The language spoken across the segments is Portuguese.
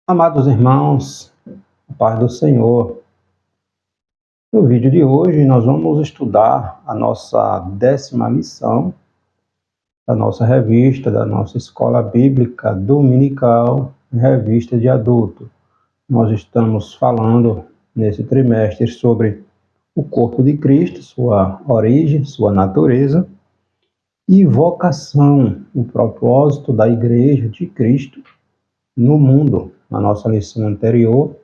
Amados irmãos, a paz do Senhor. No vídeo de hoje nós vamos estudar a nossa 10ª lição da nossa revista, da nossa escola bíblica dominical, revista de adulto. Nós estamos falando nesse trimestre sobre o corpo de Cristo, sua origem, sua natureza e vocação, o propósito da Igreja de Cristo no mundo. Na nossa lição anterior,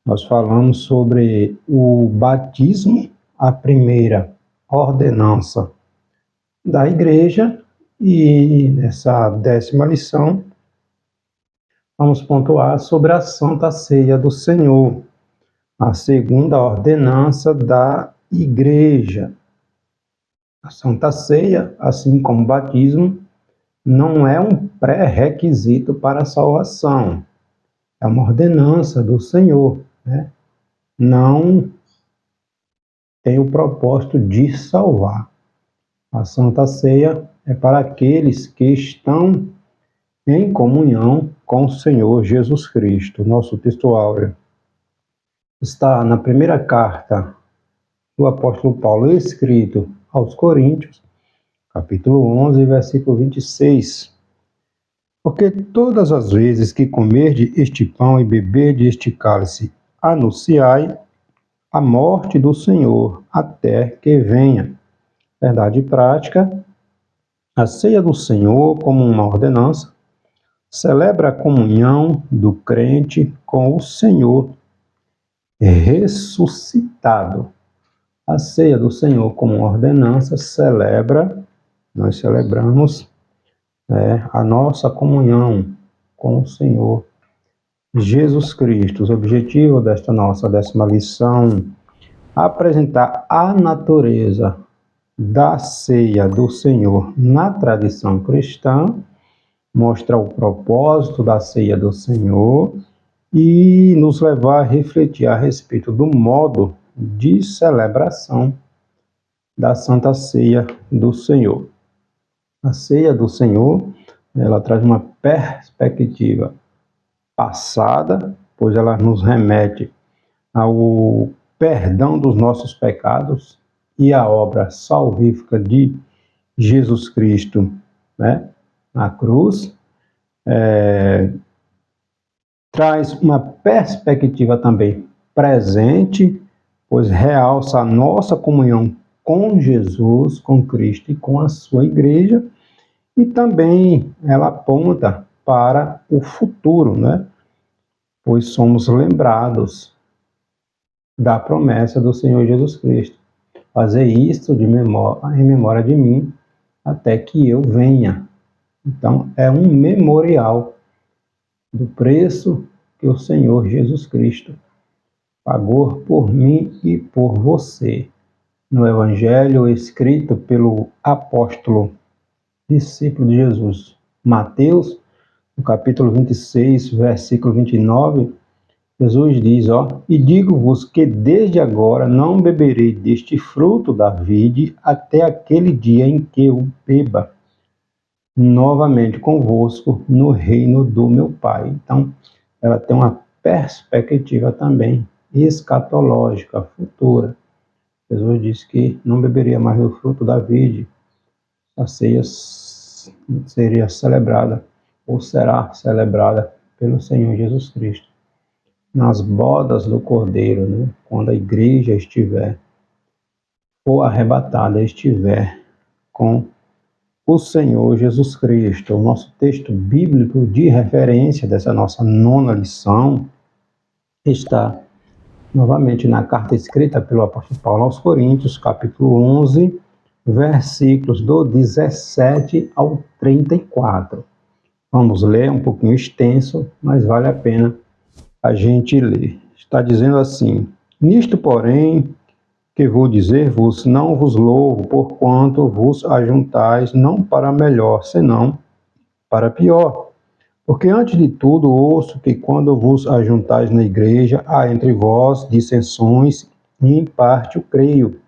nós falamos sobre o batismo, a primeira ordenança da igreja, e nessa 10ª lição vamos pontuar sobre a Santa Ceia do Senhor, a segunda ordenança da igreja. A Santa Ceia, assim como o batismo, não é um pré-requisito para a salvação, é uma ordenança do Senhor, né? Não tem o propósito de salvar. A Santa Ceia é para aqueles que estão em comunhão com o Senhor Jesus Cristo. Nosso texto áureo está na primeira carta do apóstolo Paulo, escrito aos Coríntios, capítulo 11, versículo 26. Porque todas as vezes que comerdes este pão e beberdes este cálice, anunciai a morte do Senhor até que venha. Verdade prática, a ceia do Senhor, como uma ordenança, celebra a comunhão do crente com o Senhor ressuscitado. A ceia do Senhor, como uma ordenança, nós celebramos a nossa comunhão com o Senhor Jesus Cristo. O objetivo desta nossa 10ª lição: apresentar a natureza da ceia do Senhor na tradição cristã, mostrar o propósito da ceia do Senhor e nos levar a refletir a respeito do modo de celebração da Santa Ceia do Senhor. A ceia do Senhor, ela traz uma perspectiva passada, pois ela nos remete ao perdão dos nossos pecados e a obra salvífica de Jesus Cristo, né, na cruz. Traz uma perspectiva também presente, pois realça a nossa comunhão com Jesus, com Cristo e com a sua igreja, e também ela aponta para o futuro, né? Pois somos lembrados da promessa do Senhor Jesus Cristo: fazer isto em memória de mim, até que eu venha. Então, é um memorial do preço que o Senhor Jesus Cristo pagou por mim e por você. No Evangelho escrito pelo apóstolo, discípulo de Jesus, Mateus, no capítulo 26, versículo 29, Jesus diz, e digo-vos que desde agora não beberei deste fruto da vide até aquele dia em que eu beba novamente convosco no reino do meu Pai. Então, ela tem uma perspectiva também escatológica, futura. Jesus disse que não beberia mais do fruto da vide. A ceia seria celebrada, ou será celebrada, pelo Senhor Jesus Cristo nas bodas do Cordeiro, né? Quando a igreja for arrebatada, estiver com o Senhor Jesus Cristo. O nosso texto bíblico de referência dessa nossa 9ª lição está novamente na carta escrita pelo apóstolo Paulo aos Coríntios, capítulo 11, versículos do 17 ao 34. Vamos ler, um pouquinho extenso, mas vale a pena a gente ler. Está dizendo assim: nisto, porém, que vou dizer-vos, não vos louvo, porquanto vos ajuntais não para melhor, senão para pior. Porque antes de tudo ouço que quando vos ajuntais na igreja, há entre vós dissensões, e em parte o creio.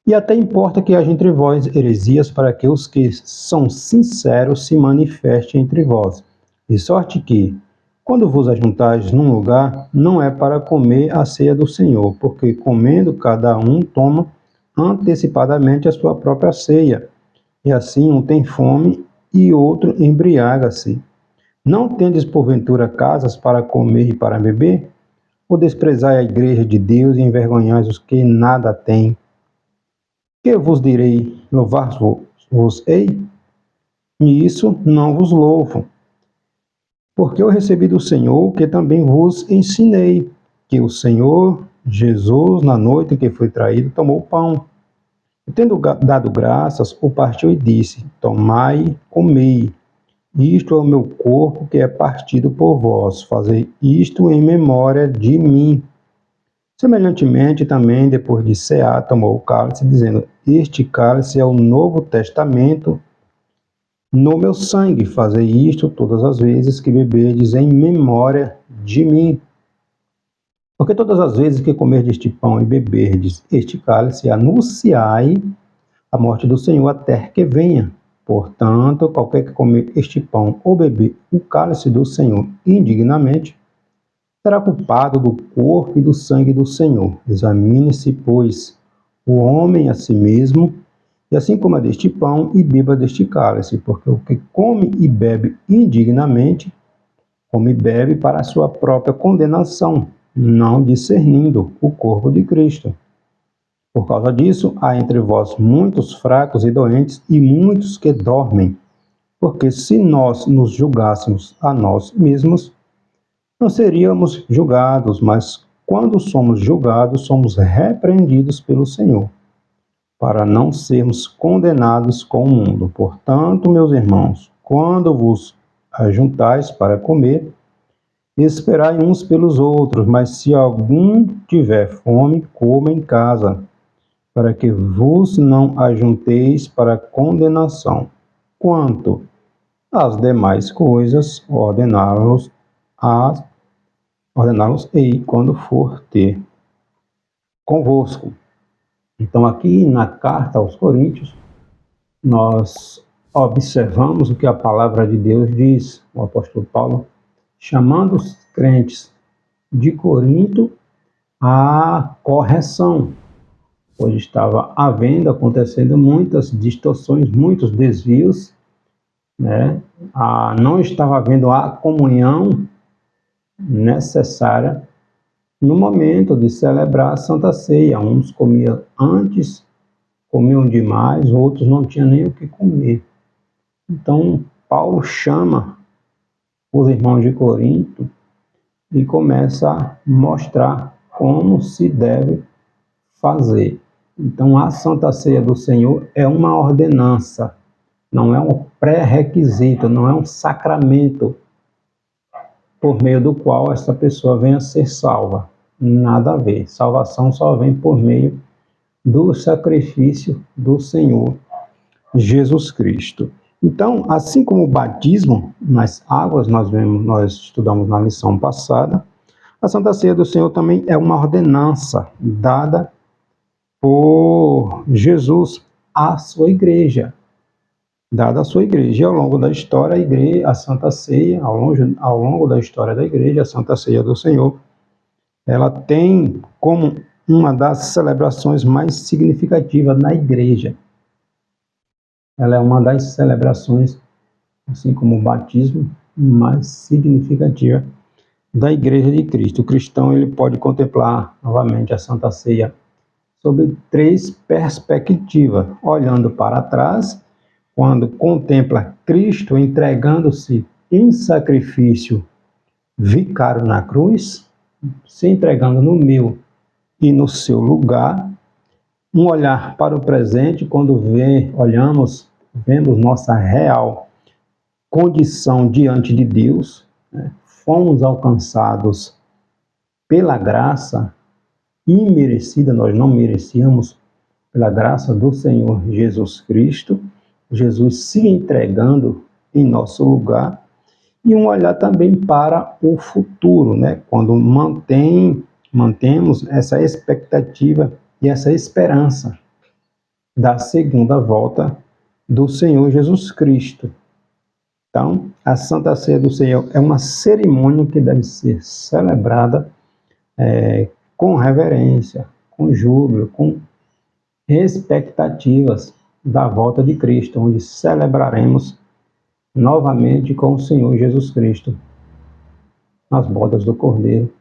E até importa que haja entre vós heresias, para que os que são sinceros se manifestem entre vós. De sorte que, Quando vos ajuntais num lugar, não é para comer a ceia do Senhor, porque comendo cada um toma antecipadamente a sua própria ceia, e assim um tem fome e outro embriaga-se. Não tendes porventura casas para comer e para beber? Ou desprezai a igreja de Deus e envergonhais os que nada têm? Que vos direi? Louvar-vos-ei? E isso não vos louvo. Porque eu recebi do Senhor que também vos ensinei, que o Senhor Jesus, na noite em que foi traído, tomou o pão. E tendo dado graças, o partiu e disse: Tomai, comei. Isto é o meu corpo que é partido por vós. Fazei isto em memória de mim. Semelhantemente, também, depois de cear, tomou o cálice, dizendo: Este cálice é o novo testamento no meu sangue. Fazei isto todas as vezes que beberdes em memória de mim. Porque todas as vezes que comerdes este pão e beberdes este cálice, anunciai a morte do Senhor até que venha. Portanto, qualquer que comer este pão ou beber o cálice do Senhor indignamente, será culpado do corpo e do sangue do Senhor. Examine-se, pois, o homem a si mesmo, e assim coma deste pão e beba deste cálice, porque o que come e bebe indignamente, come e bebe para a sua própria condenação, não discernindo o corpo de Cristo. Por causa disso, há entre vós muitos fracos e doentes e muitos que dormem, porque se nós nos julgássemos a nós mesmos, não seríamos julgados, mas quando somos julgados, somos repreendidos pelo Senhor, para não sermos condenados com o mundo. Portanto, meus irmãos, quando vos ajuntais para comer, esperai uns pelos outros, mas se algum tiver fome, coma em casa, para que vos não ajunteis para condenação. Quanto às demais coisas, ordená-los-ei quando for ter convosco. Então, aqui na carta aos Coríntios, nós observamos o que a palavra de Deus diz, o apóstolo Paulo, chamando os crentes de Corinto à correção, pois estava acontecendo muitas distorções, muitos desvios, né? Não estava havendo a comunhão necessária no momento de celebrar a Santa Ceia. Uns comiam antes, comiam demais, outros não tinham nem o que comer. Então, Paulo chama os irmãos de Corinto e começa a mostrar como se deve fazer. Então, a Santa Ceia do Senhor é uma ordenança, não é um pré-requisito, não é um sacramento por meio do qual essa pessoa venha a ser salva. Nada a ver. Salvação só vem por meio do sacrifício do Senhor Jesus Cristo. Então, assim como o batismo nas águas, nós estudamos na lição passada, a Santa Ceia do Senhor também é uma ordenança dada por Jesus à sua igreja, dada à sua igreja. E ao longo da história, a Santa Ceia, ao longo da história da igreja, a Santa Ceia do Senhor, ela tem como uma das celebrações mais significativas na igreja. Ela é uma das celebrações, assim como o batismo, mais significativa da Igreja de Cristo. O cristão ele pode contemplar novamente a Santa Ceia sob 3 perspectivas, olhando para trás, quando contempla Cristo entregando-se em sacrifício vicário na cruz, se entregando no meu e no seu lugar. Um olhar para o presente, quando vemos nossa real condição diante de Deus, né? Fomos alcançados pela graça imerecida, nós não merecíamos, pela graça do Senhor Jesus Cristo, Jesus se entregando em nosso lugar, e um olhar também para o futuro, né? Quando mantemos essa expectativa e essa esperança da segunda volta do Senhor Jesus Cristo. Então, a Santa Ceia do Senhor é uma cerimônia que deve ser celebrada com reverência, com júbilo, com expectativas da volta de Cristo, onde celebraremos novamente com o Senhor Jesus Cristo, nas bodas do Cordeiro,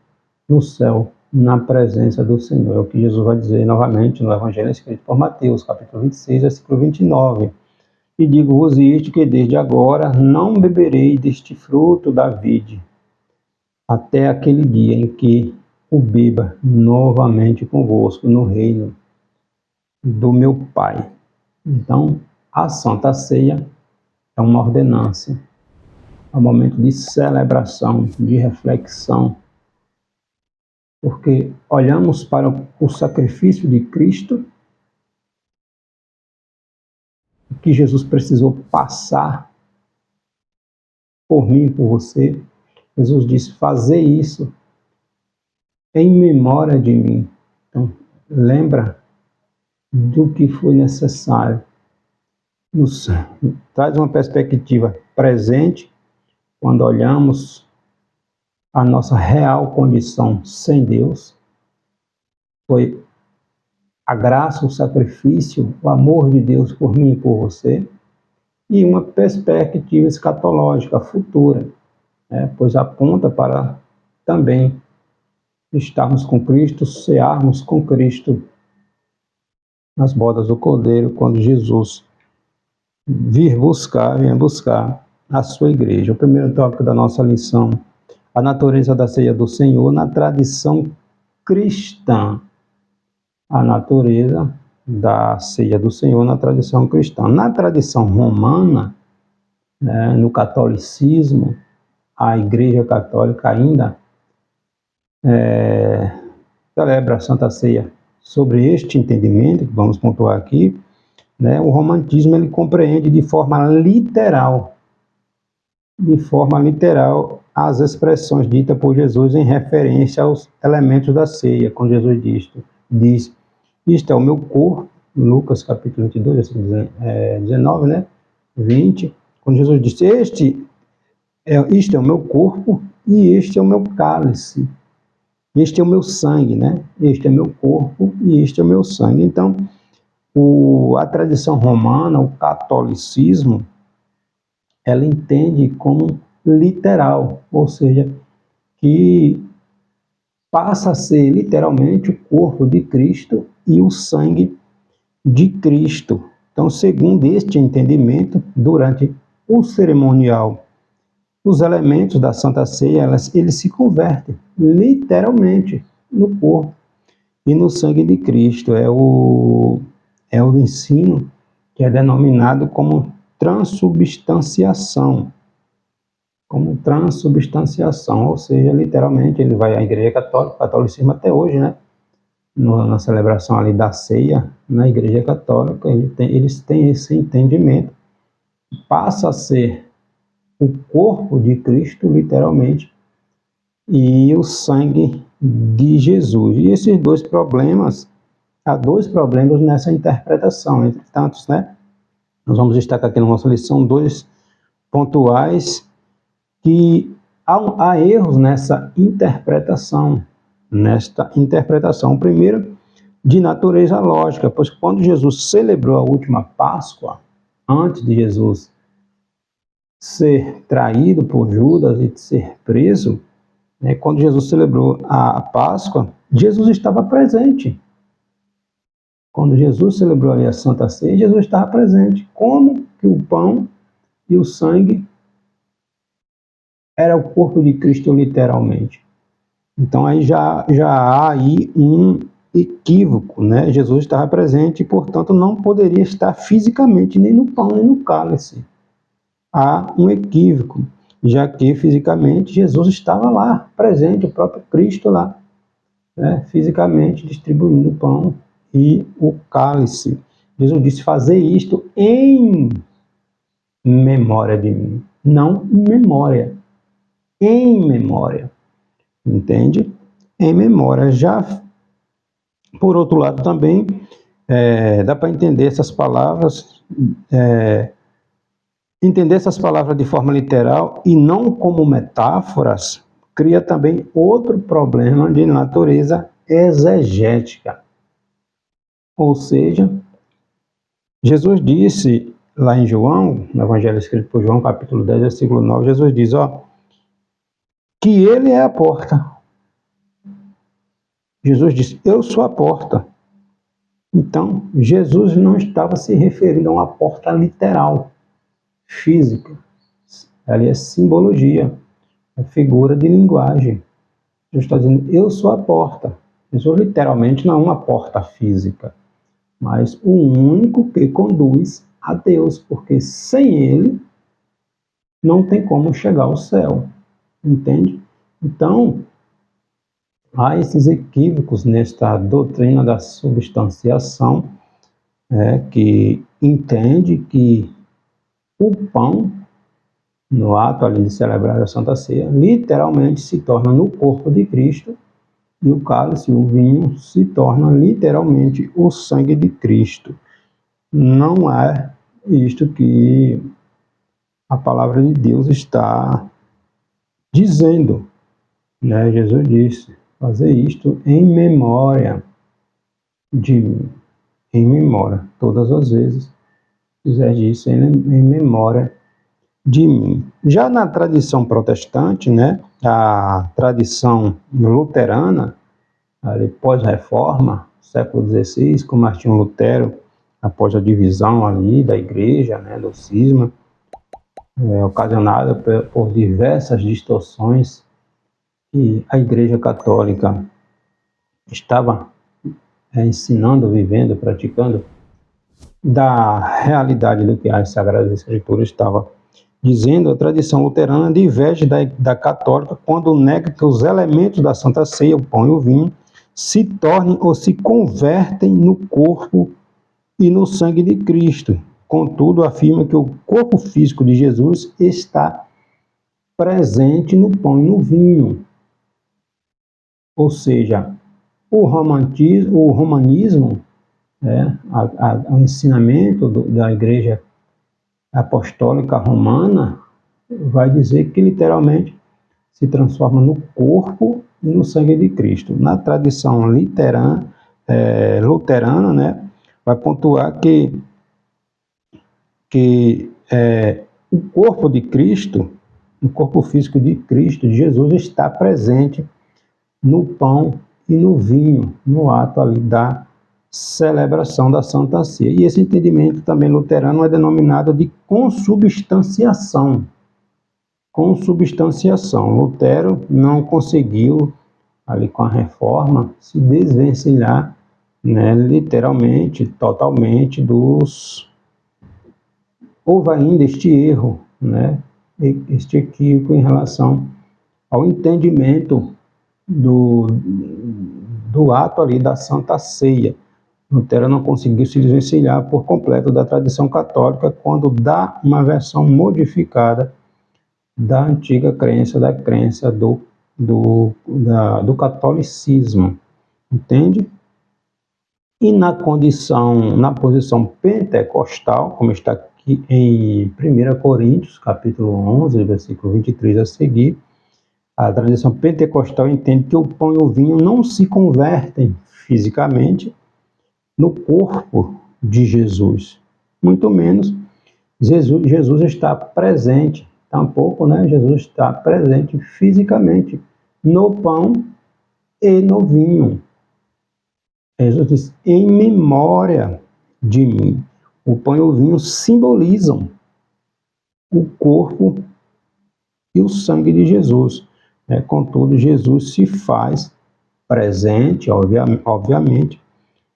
no céu, na presença do Senhor. É o que Jesus vai dizer novamente no Evangelho escrito por Mateus, capítulo 26, versículo 29. E digo-vos isto, que desde agora não beberei deste fruto da vide, até aquele dia em que o beba novamente convosco no reino do meu Pai. Então, a Santa Ceia é uma ordenança, é um momento de celebração, de reflexão, porque olhamos para o sacrifício de Cristo, que Jesus precisou passar por mim e por você. Jesus disse: fazer isso em memória de mim. Então, lembra do que foi necessário. Traz uma perspectiva presente, quando olhamos a nossa real condição sem Deus. Foi a graça, o sacrifício, o amor de Deus por mim e por você, e uma perspectiva escatológica futura, pois aponta para também estarmos com Cristo, cearmos com Cristo nas bodas do Cordeiro, quando Jesus venha buscar a sua igreja. O primeiro tópico da nossa lição: a natureza da ceia do Senhor na tradição cristã. A natureza da ceia do Senhor na tradição cristã. Na tradição romana, no catolicismo, a Igreja Católica ainda celebra a Santa Ceia sobre este entendimento, que vamos pontuar aqui. O romantismo ele compreende de forma literal as expressões ditas por Jesus em referência aos elementos da ceia, quando Jesus diz: isto é o meu corpo, Lucas capítulo 22, versículo 19, 20, quando Jesus disse: isto é o meu corpo e este é o meu cálice, este é o meu sangue, este é meu corpo e este é o meu sangue. Então, a tradição romana, o catolicismo, ela entende como literal, ou seja, que passa a ser literalmente o corpo de Cristo e o sangue de Cristo. Então, segundo este entendimento, durante o cerimonial, os elementos da Santa Ceia, eles se convertem literalmente no corpo e no sangue de Cristo. É o ensino que é denominado como transubstanciação. Ou seja, literalmente, ele vai à Igreja Católica, o catolicismo até hoje, na celebração ali da ceia, na Igreja Católica, eles têm esse entendimento, passa a ser o corpo de Cristo, literalmente, e o sangue de Jesus. E esses há dois problemas nessa interpretação, entre tantos, Nós vamos destacar aqui na nossa lição dois pontuais, que há erros nesta interpretação. O primeiro, de natureza lógica, pois quando Jesus celebrou a última Páscoa, antes de Jesus ser traído por Judas e ser preso, quando Jesus celebrou a Páscoa, Jesus estava presente. Quando Jesus celebrou ali a Santa Ceia, Jesus estava presente. Como que o pão e o sangue era o corpo de Cristo literalmente? Então aí já há aí um equívoco, Jesus estava presente e, portanto, não poderia estar fisicamente nem no pão nem no cálice. Há um equívoco, já que fisicamente Jesus estava lá, presente, o próprio Cristo lá, fisicamente distribuindo o pão e o cálice. Jesus disse: fazer isto em memória de mim, não em memória, em memória, entende? Em memória. Já, por outro lado, também dá para entender essas palavras Entender essas palavras de forma literal e não como metáforas cria também outro problema de natureza exegética. Ou seja, Jesus disse lá em João, no Evangelho escrito por João, capítulo 10, versículo 9, Jesus diz, que ele é a porta. Jesus disse, eu sou a porta. Então, Jesus não estava se referindo a uma porta literal, física. Ali é simbologia, é figura de linguagem. Jesus está dizendo, eu sou a porta. Jesus literalmente não é uma porta física, mas o único que conduz a Deus, porque sem ele não tem como chegar ao céu, entende? Então, há esses equívocos nesta doutrina da substanciação, que entende que o pão, no ato ali de celebrar a Santa Ceia, literalmente se torna no corpo de Cristo, e o cálice, o vinho, se torna literalmente o sangue de Cristo. Não é isto que a palavra de Deus está dizendo, né? Jesus disse, fazer isto em memória de mim, em memória, todas as vezes, fizer isso em memória de mim. Já na tradição protestante, né, a tradição luterana, ali pós-reforma, século XVI, com Martinho Lutero, após a divisão ali da igreja, né, do cisma, ocasionada por diversas distorções que a Igreja Católica estava ensinando, vivendo, praticando, da realidade do que as Sagradas Escrituras estavam dizendo. A tradição luterana diverge da católica quando nega que os elementos da Santa Ceia, o pão e o vinho, se tornem ou se convertem no corpo e no sangue de Cristo. Contudo, afirma que o corpo físico de Jesus está presente no pão e no vinho. Ou seja, o romanismo, o ensinamento da Igreja Apostólica Romana, vai dizer que literalmente se transforma no corpo e no sangue de Cristo. Na tradição luterana, né, vai pontuar que o corpo de Cristo, o corpo físico de Cristo, de Jesus, está presente no pão e no vinho, no ato ali da celebração da Santa Ceia. E esse entendimento também luterano é denominado de consubstanciação. Consubstanciação. Lutero não conseguiu, ali com a reforma, se desvencilhar, né, literalmente, totalmente houve ainda este erro, né, este equívoco em relação ao entendimento do ato ali da Santa Ceia. Lutero não conseguiu se desvencilhar por completo da tradição católica quando dá uma versão modificada da antiga crença, da crença do catolicismo, entende? E na posição pentecostal, como está aqui em 1 Coríntios, capítulo 11, versículo 23 a seguir, a tradição pentecostal entende que o pão e o vinho não se convertem fisicamente no corpo de Jesus. Muito menos Jesus está presente, tampouco, né, Jesus está presente fisicamente no pão e no vinho. Jesus diz, em memória de mim. O pão e o vinho simbolizam o corpo e o sangue de Jesus. Contudo, Jesus se faz presente, obviamente,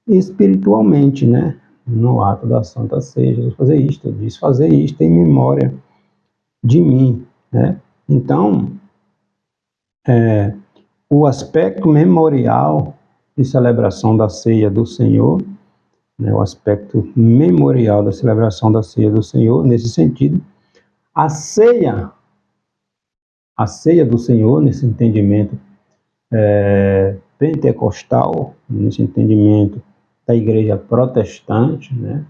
espiritualmente, né, no ato da Santa Ceia. Jesus diz fazer isto em memória de mim, né? Então, o aspecto memorial de celebração da ceia do Senhor, né, o aspecto memorial da celebração da ceia do Senhor, nesse sentido, a ceia do Senhor, nesse entendimento pentecostal, nesse entendimento da igreja protestante, né,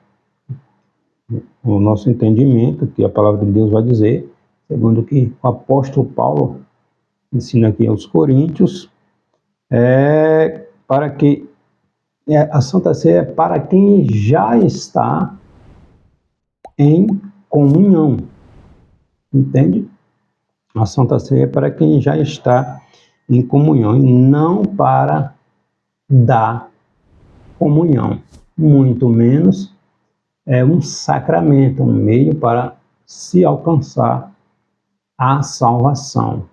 o nosso entendimento, que a palavra de Deus vai dizer, segundo o que o apóstolo Paulo ensina aqui aos Coríntios, para que a Santa Ceia é para quem já está em comunhão, entende? A Santa Ceia é para quem já está em comunhão e não para dar comunhão, muito menos é um sacramento, um meio para se alcançar a salvação.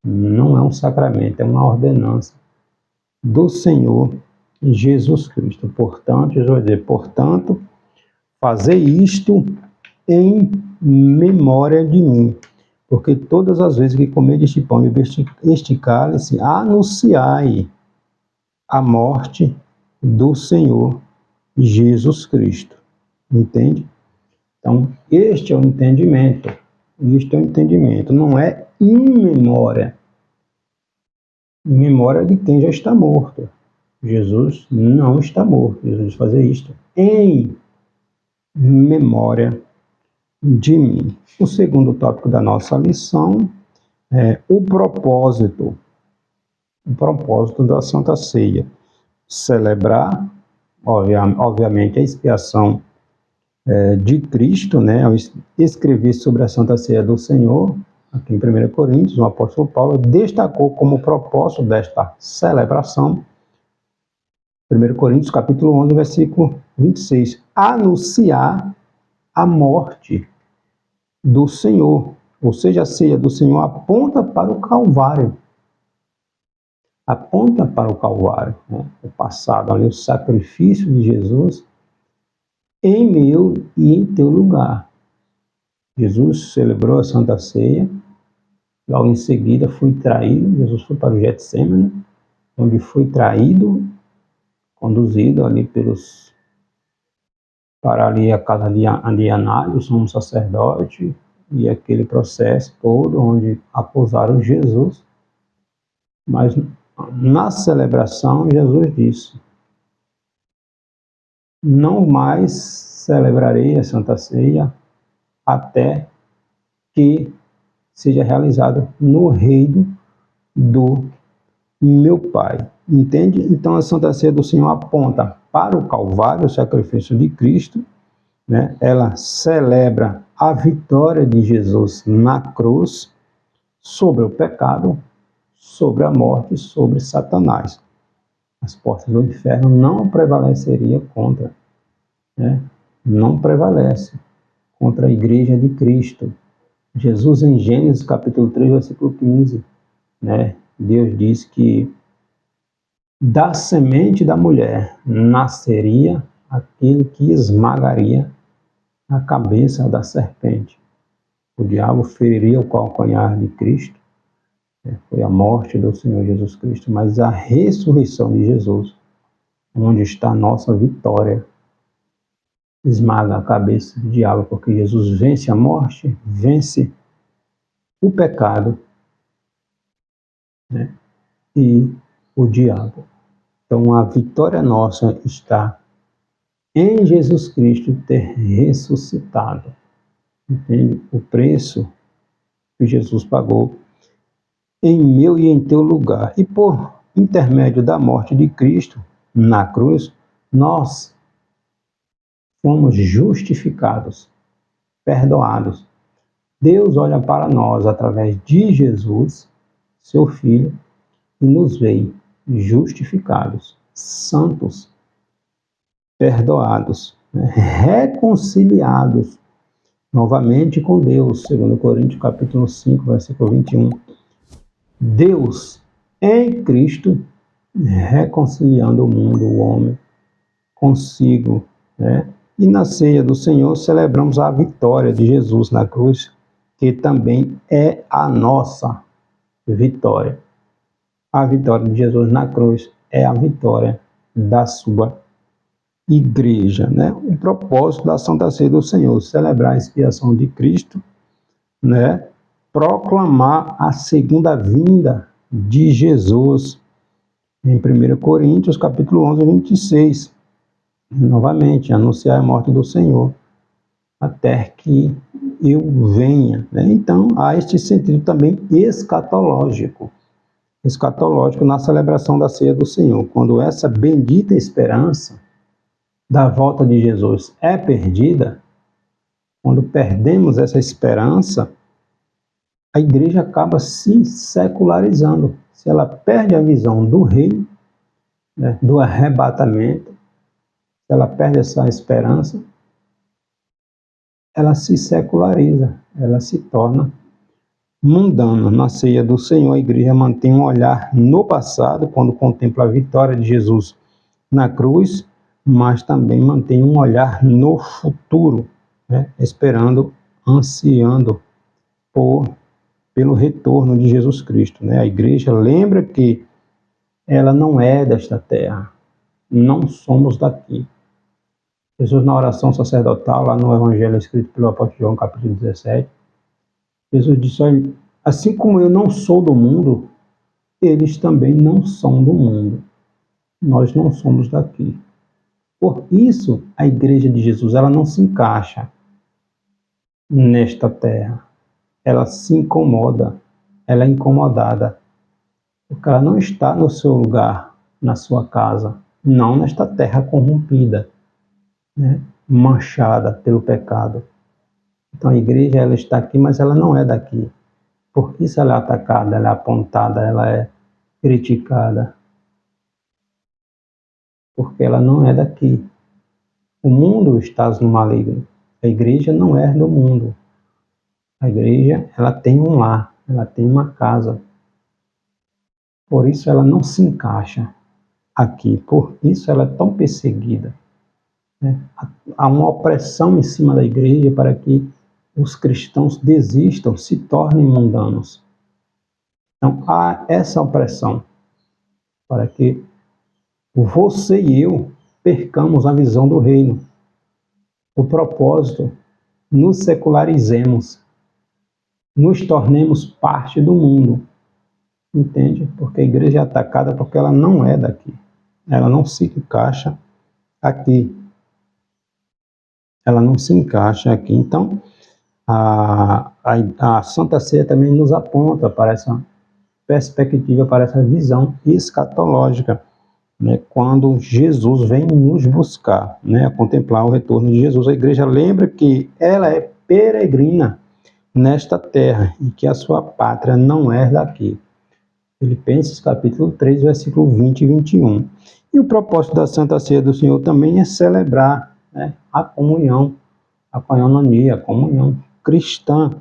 Não é um sacramento, é uma ordenança do Senhor Jesus Cristo. Portanto, Jesus vai dizer, portanto, fazer isto em memória de mim, porque todas as vezes que comer este pão e beber este cálice, anunciai a morte do Senhor Jesus Cristo. Entende? Então, este é o entendimento. Este é o entendimento. Não é em memória. Em memória de quem já está morto. Jesus não está morto. Jesus vai fazer isto em memória de mim. O segundo tópico da nossa lição é o propósito. O propósito da Santa Ceia. Celebrar, obviamente, a expiação de Cristo, né? Ao escrever sobre a Santa Ceia do Senhor, aqui em 1 Coríntios, o apóstolo Paulo destacou como propósito desta celebração, 1 Coríntios capítulo 11, versículo 26, anunciar a morte do Senhor, ou seja, a ceia do Senhor aponta para o Calvário. Aponta para o Calvário, né? O passado ali, o sacrifício de Jesus em meu e em teu lugar. Jesus celebrou a Santa Ceia, logo em seguida foi traído, Jesus foi para o Getsemane, onde foi traído, conduzido ali para ali a casa de Anás, o sumo sacerdote, e aquele processo todo onde acusaram Jesus. Mas na celebração, Jesus disse, não mais celebrarei a Santa Ceia até que seja realizado no reino do meu Pai. Entende? Então a Santa Ceia do Senhor aponta para o Calvário, o sacrifício de Cristo, né? Ela celebra a vitória de Jesus na cruz sobre o pecado, sobre a morte, sobre Satanás. As portas do inferno não prevaleceriam contra, né? Não prevalece contra a igreja de Cristo. Jesus em Gênesis capítulo 3, versículo 15, né? Deus diz que da semente da mulher nasceria aquele que esmagaria a cabeça da serpente. O diabo feriria o calcanhar de Cristo, né? Foi a morte do Senhor Jesus Cristo, mas a ressurreição de Jesus, onde está a nossa vitória, esmaga a cabeça do diabo, porque Jesus vence a morte, vence o pecado, né? E o diabo. Então a vitória nossa está em Jesus Cristo ter ressuscitado. Entende? O preço que Jesus pagou em meu e em teu lugar. E por intermédio da morte de Cristo na cruz, nós fomos justificados, perdoados. Deus olha para nós através de Jesus, seu Filho, e nos vê justificados, santos, perdoados, né? Reconciliados novamente com Deus. 2 Coríntios capítulo 5, versículo 21. Deus em Cristo reconciliando o mundo, o homem, consigo, né? E na ceia do Senhor celebramos a vitória de Jesus na cruz, que também é a nossa vitória. A vitória de Jesus na cruz é a vitória da sua igreja, né? O propósito da Santa Ceia do Senhor, celebrar a expiação de Cristo, né? Proclamar a segunda vinda de Jesus, em 1 Coríntios, capítulo 11, 26. Novamente, anunciar a morte do Senhor. até que eu venha, né? Então, há este sentido também escatológico na celebração da ceia do Senhor, quando essa bendita esperança da volta de Jesus é perdida, quando perdemos essa esperança, a igreja acaba se secularizando. Se ela perde a visão do reino, né, do arrebatamento, se ela perde essa esperança, ela se seculariza, ela se torna mundana. Na ceia do Senhor, a igreja mantém um olhar no passado, quando contempla a vitória de Jesus na cruz, mas também mantém um olhar no futuro, né, esperando, ansiando pelo retorno de Jesus Cristo, né? A igreja lembra que ela não é desta terra, não somos daqui. Jesus, na oração sacerdotal, lá no Evangelho escrito pelo apóstolo João, capítulo 17, Jesus disse: olha, assim como eu não sou do mundo, eles também não são do mundo. Nós não somos daqui. Por isso, a igreja de Jesus, ela não se encaixa nesta terra. Ela se incomoda, ela é incomodada, porque ela não está no seu lugar, na sua casa, não nesta terra corrompida, né, manchada pelo pecado. Então a igreja, ela está aqui, mas ela não é daqui. Por isso ela é atacada, ela é apontada, ela é criticada, porque ela não é daqui. O mundo está no maligno, a igreja não é do mundo. A igreja, ela tem um lar, ela tem uma casa. Por isso ela não se encaixa aqui, por isso ela é tão perseguida, né? Há uma opressão em cima da igreja para que os cristãos desistam, se tornem mundanos. Então há essa opressão para que você e eu percamos a visão do reino. O propósito, nos secularizemos, nos tornemos parte do mundo. Entende? Porque a igreja é atacada porque ela não é daqui. Ela não se encaixa aqui. Ela não se encaixa aqui. Então, a Santa Ceia também nos aponta para essa perspectiva, para essa visão escatológica, né? Quando Jesus vem nos buscar, né? A contemplar o retorno de Jesus. A igreja lembra que ela é peregrina nesta terra e que a sua pátria não é daqui. Filipenses capítulo 3, versículo 20 e 21. E o propósito da Santa Ceia do Senhor também é celebrar, né, a comunhão, a koinonia, a comunhão cristã.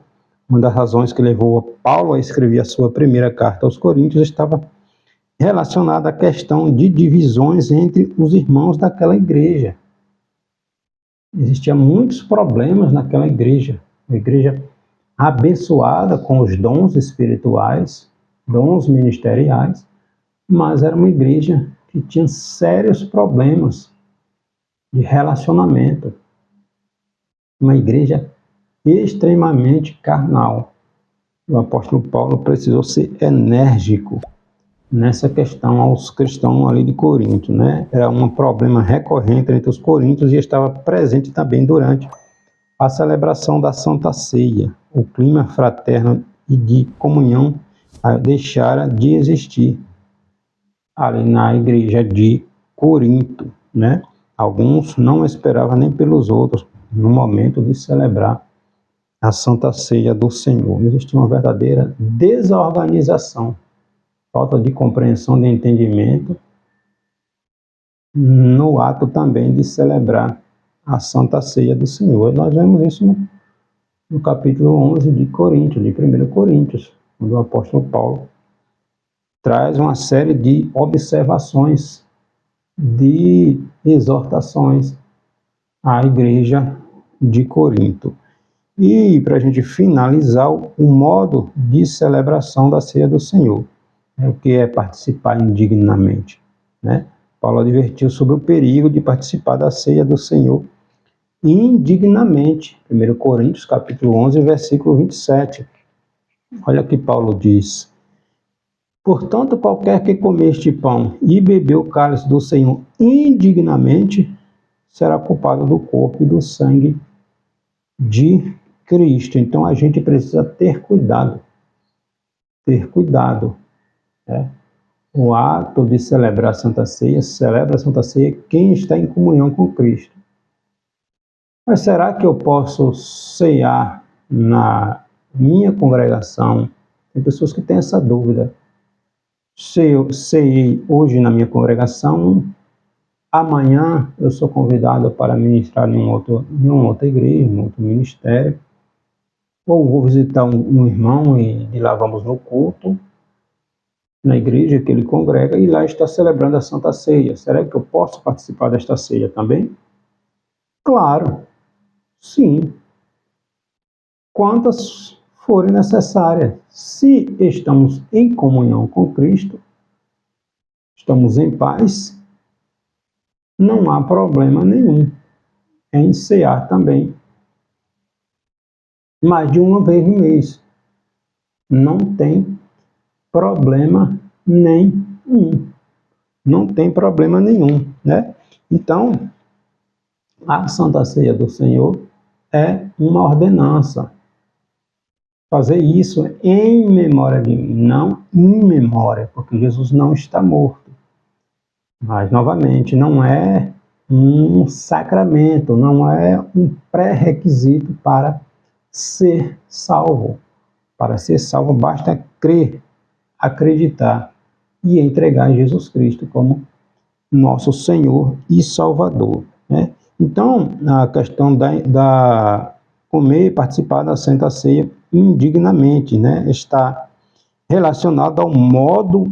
Uma das razões que levou Paulo a escrever a sua primeira carta aos Coríntios estava relacionada à questão de divisões entre os irmãos daquela igreja. Existiam muitos problemas naquela igreja. Uma igreja abençoada com os dons espirituais, dons ministeriais, mas era uma igreja que tinha sérios problemas de relacionamento. Uma igreja extremamente carnal. O apóstolo Paulo precisou ser enérgico nessa questão aos cristãos ali de Corinto, né? Era um problema recorrente entre os coríntios e estava presente também durante a celebração da Santa Ceia. O clima fraterno e de comunhão deixara de existir ali na igreja de Corinto, né? Alguns não esperavam nem pelos outros no momento de celebrar a Santa Ceia do Senhor. Existia uma verdadeira desorganização, falta de compreensão, de entendimento no ato também de celebrar a Santa Ceia do Senhor. E nós vemos isso no capítulo 11 de Coríntios, de 1 Coríntios, onde o apóstolo Paulo traz uma série de observações, de exortações à igreja de Corinto. E para a gente finalizar, o modo de celebração da Ceia do Senhor, o que é participar indignamente, né? Paulo advertiu sobre o perigo de participar da Ceia do Senhor indignamente. 1 Coríntios, capítulo 11, versículo 27. Olha o que Paulo diz: portanto, qualquer que comer este pão e beber o cálice do Senhor indignamente, será culpado do corpo e do sangue de Cristo. Então a gente precisa ter cuidado, né? O ato de celebrar a Santa Ceia, celebra a Santa Ceia quem está em comunhão com Cristo. Mas será que eu posso cear na minha congregação? Tem pessoas que têm essa dúvida. Se eu ceiei hoje na minha congregação, amanhã eu sou convidado para ministrar em uma outra igreja, em um outro ministério, ou vou visitar um irmão e lá vamos no culto, na igreja que ele congrega, e lá está celebrando a Santa Ceia. Será que eu posso participar desta ceia também? Claro, sim. Quantas forem necessárias. Se estamos em comunhão com Cristo, estamos em paz, não há problema nenhum em cear também. Mais de uma vez no mês. Não tem problema nenhum. Não tem problema nenhum, né? Então, a Santa Ceia do Senhor é uma ordenança. Fazer isso em memória de mim, não em memória, porque Jesus não está morto. Mas, novamente, não é um sacramento, não é um pré-requisito para ser salvo. Para ser salvo, basta crer, acreditar e entregar Jesus Cristo como nosso Senhor e Salvador, né? Então, a questão da comer e participar da Santa Ceia indignamente, né, está relacionado ao modo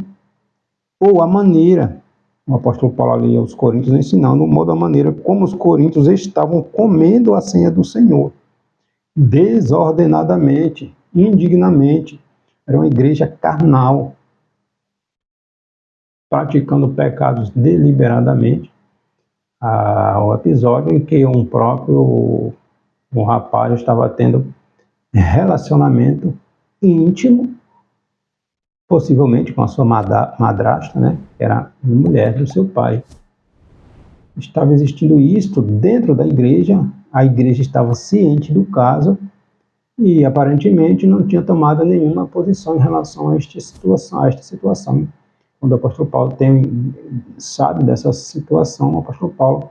ou à maneira, o apóstolo Paulo ali aos Coríntios ensinando o modo, a maneira como os coríntios estavam comendo a ceia do Senhor, desordenadamente, indignamente. Era uma igreja carnal, praticando pecados deliberadamente. O episódio em que um rapaz estava tendo relacionamento íntimo, possivelmente com a sua madrasta, né, que era mulher do seu pai. Estava existindo isto dentro da igreja, a igreja estava ciente do caso e aparentemente não tinha tomado nenhuma posição em relação a esta situação. Quando o apóstolo Paulo sabe dessa situação, o apóstolo Paulo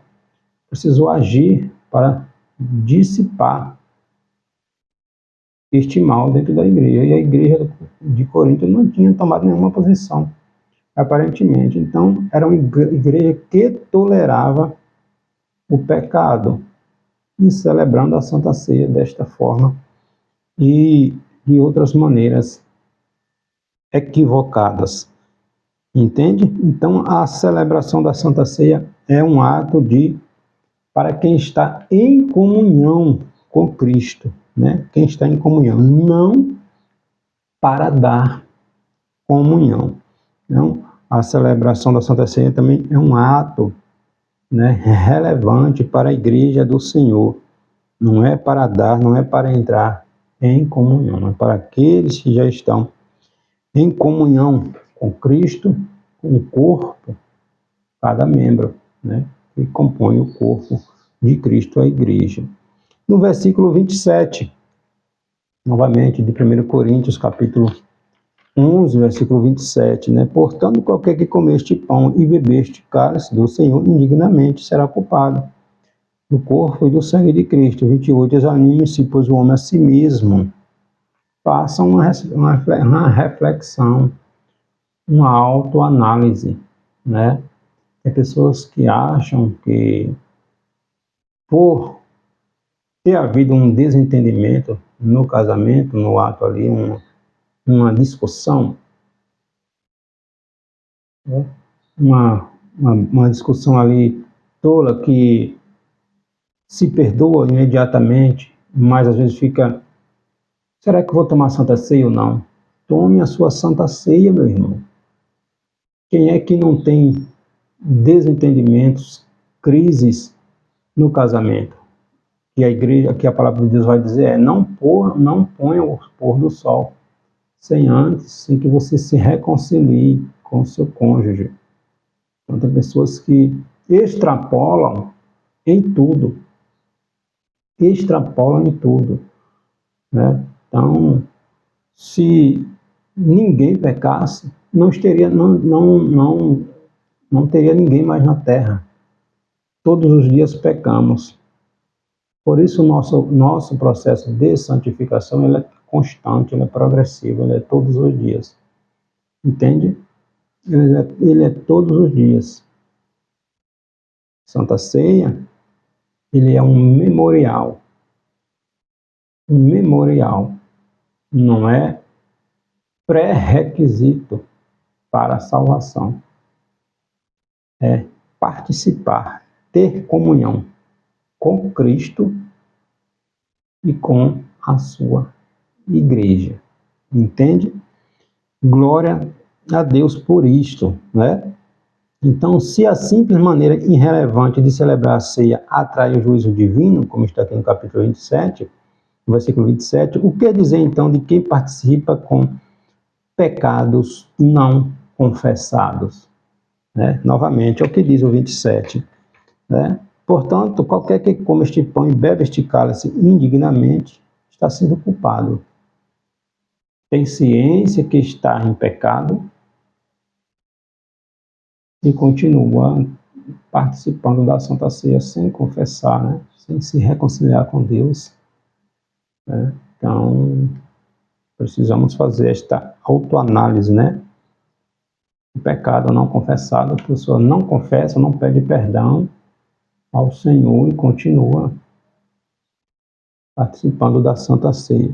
precisou agir para dissipar este mal dentro da igreja. E a igreja de Corinto não tinha tomado nenhuma posição, aparentemente. Então, era uma igreja que tolerava o pecado e celebrando a Santa Ceia desta forma e de outras maneiras equivocadas. Entende? Então, a celebração da Santa Ceia é um ato para quem está em comunhão com Cristo, né? Quem está em comunhão, não para dar comunhão. Então, a celebração da Santa Ceia também é um ato, né, relevante para a igreja do Senhor. Não é para dar, não é para entrar em comunhão, é para aqueles que já estão em comunhão com Cristo, com o corpo, cada membro, né, que compõe o corpo de Cristo, a igreja. No versículo 27, novamente, de 1 Coríntios, capítulo 11, versículo 27, né? Portanto, qualquer que comer este pão e beber este cálice do Senhor indignamente será culpado do corpo e do sangue de Cristo. 28, examine-se, pois o homem a si mesmo. Faça uma reflexão, uma autoanálise, né? Tem pessoas que acham que por ter havido um desentendimento no casamento, no ato ali, uma discussão, né? uma discussão ali tola que se perdoa imediatamente, mas às vezes fica, será que eu vou tomar Santa Ceia ou não? Tome a sua Santa Ceia, meu irmão. Quem é que não tem desentendimentos, crises no casamento? Que a igreja, que a palavra de Deus vai dizer não ponha o pôr do sol sem que você se reconcilie com o seu cônjuge. Então, tem pessoas que extrapolam em tudo. extrapolam em tudo, né? Então, se ninguém pecasse, não teria ninguém mais na terra. Todos os dias pecamos. Por isso, o nosso processo de santificação ele é constante, ele é progressivo, ele é todos os dias. Entende? Ele é todos os dias. Santa Ceia, ele é um memorial. Um memorial. Não é pré-requisito para a salvação. É participar, ter comunhão com Cristo e com a sua igreja. Entende? Glória a Deus por isto, né? Então, se a simples maneira irrelevante de celebrar a ceia atrai o juízo divino, como está aqui no capítulo 27, no versículo 27, o que dizer então de quem participa com pecados não confessados? Né? Novamente, é o que diz o 27. Né? Portanto, qualquer que come este pão e bebe este cálice indignamente está sendo culpado. Tem ciência que está em pecado e continua participando da Santa Ceia sem confessar, né? Sem se reconciliar com Deus. Né? Então, precisamos fazer esta autoanálise, né? O pecado não confessado, a pessoa não confessa, não pede perdão ao Senhor e continua participando da Santa Ceia.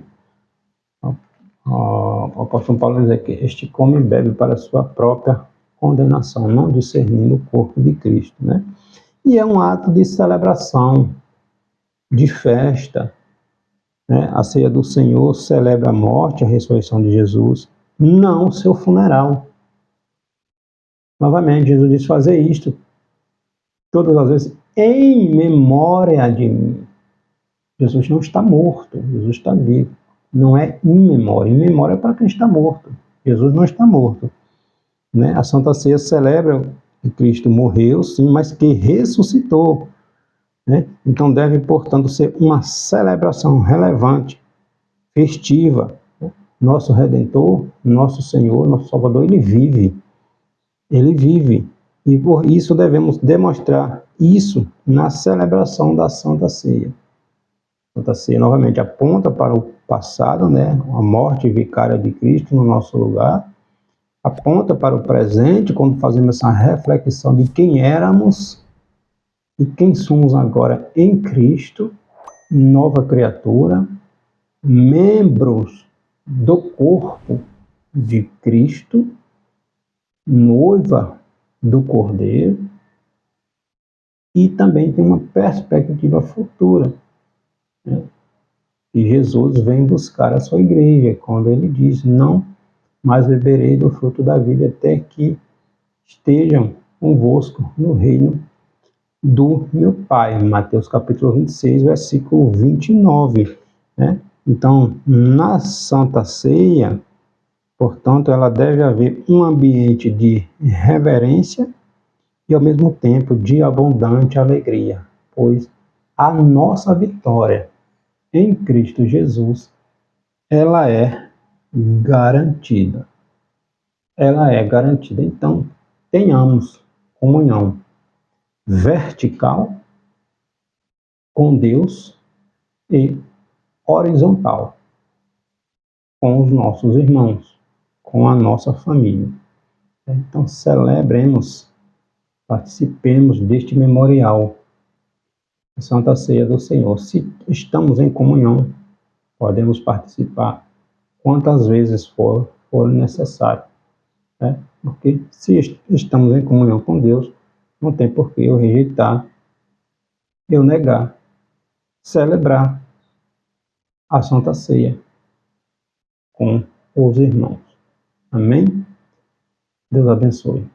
O apóstolo Paulo diz que este come e bebe para a sua própria condenação, não discernindo o corpo de Cristo, né? E é um ato de celebração, de festa, né? A ceia do Senhor celebra a morte, a ressurreição de Jesus, não o seu funeral. Novamente, Jesus diz fazer isto todas as vezes em memória de mim. Jesus não está morto, Jesus está vivo. Não é em memória. Em memória é para quem está morto. Jesus não está morto. Né? A Santa Ceia celebra que Cristo morreu, sim, mas que ressuscitou. Né? Então deve, portanto, ser uma celebração relevante, festiva. Né? Nosso Redentor, nosso Senhor, nosso Salvador, ele vive. Ele vive. E por isso devemos demonstrar isso na celebração da Santa Ceia. A Santa Ceia, novamente, aponta para o passado, né? A morte vicária de Cristo no nosso lugar. Aponta para o presente, quando fazemos essa reflexão de quem éramos e quem somos agora em Cristo, nova criatura, membros do corpo de Cristo, noiva do Cordeiro, e também tem uma perspectiva futura, né? E Jesus vem buscar a sua igreja, quando ele diz, não mais beberei do fruto da vida até que estejam convosco no reino do meu Pai. Mateus capítulo 26, versículo 29. Né? Então, na Santa Ceia, portanto, ela deve haver um ambiente de reverência e, ao mesmo tempo, de abundante alegria, pois a nossa vitória em Cristo Jesus, ela é garantida. Ela é garantida. Então, tenhamos comunhão vertical com Deus e horizontal com os nossos irmãos, com a nossa família. Então, celebremos, participemos deste memorial, a Santa Ceia do Senhor. Se estamos em comunhão, podemos participar quantas vezes for necessário. Né? Porque se estamos em comunhão com Deus, não tem por que eu rejeitar, eu negar, celebrar a Santa Ceia com os irmãos. Amém? Deus abençoe.